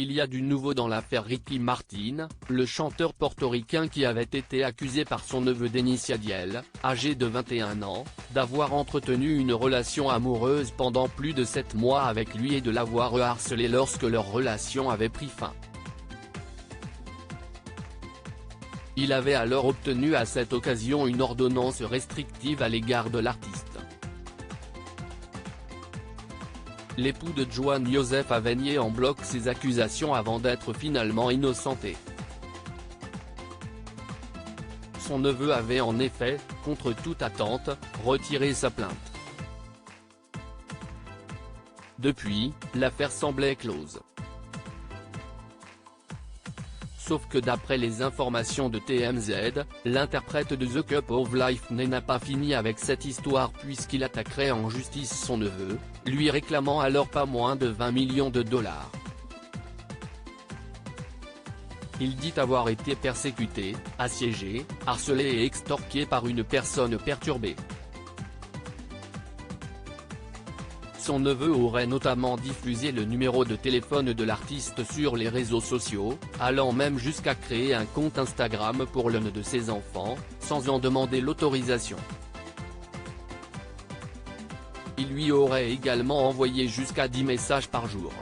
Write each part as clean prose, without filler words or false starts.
Il y a du nouveau dans l'affaire Ricky Martin, le chanteur portoricain qui avait été accusé par son neveu Denis Yadiel, âgé de 21 ans, d'avoir entretenu une relation amoureuse pendant plus de 7 mois avec lui et de l'avoir harcelé lorsque leur relation avait pris fin. Il avait alors obtenu à cette occasion une ordonnance restrictive à l'égard de l'artiste. L'époux de Joan Joseph avait nié en bloc ces accusations avant d'être finalement innocenté. Son neveu avait en effet, contre toute attente, retiré sa plainte. Depuis, l'affaire semblait close. Sauf que d'après les informations de TMZ, l'interprète de The Cup of Life n'a pas fini avec cette histoire puisqu'il attaquerait en justice son neveu, lui réclamant alors pas moins de 20 millions de dollars. Il dit avoir été persécuté, assiégé, harcelé et extorqué par une personne perturbée. Son neveu aurait notamment diffusé le numéro de téléphone de l'artiste sur les réseaux sociaux, allant même jusqu'à créer un compte Instagram pour l'un de ses enfants, sans en demander l'autorisation. Il lui aurait également envoyé jusqu'à 10 messages par jour.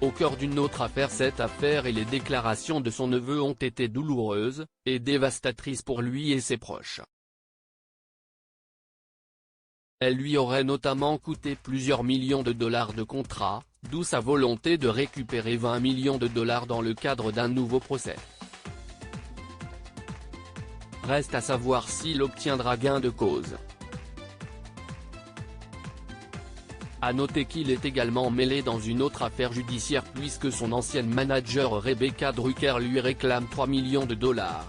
Au cœur d'une autre affaire, cette affaire et les déclarations de son neveu ont été douloureuses, et dévastatrices pour lui et ses proches. Elle lui aurait notamment coûté plusieurs millions de dollars de contrat, d'où sa volonté de récupérer 20 millions de dollars dans le cadre d'un nouveau procès. Reste à savoir s'il obtiendra gain de cause. À noter qu'il est également mêlé dans une autre affaire judiciaire puisque son ancienne manager Rebecca Drucker lui réclame 3 millions de dollars.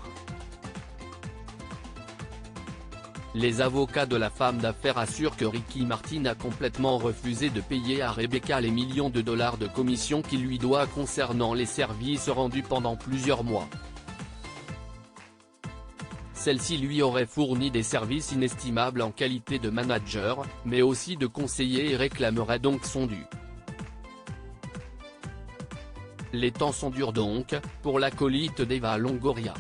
Les avocats de la femme d'affaires assurent que Ricky Martin a complètement refusé de payer à Rebecca les millions de dollars de commission qu'il lui doit concernant les services rendus pendant plusieurs mois. Celle-ci lui aurait fourni des services inestimables en qualité de manager, mais aussi de conseiller et réclamerait donc son dû. Les temps sont durs donc, pour l'acolyte d'Eva Longoria.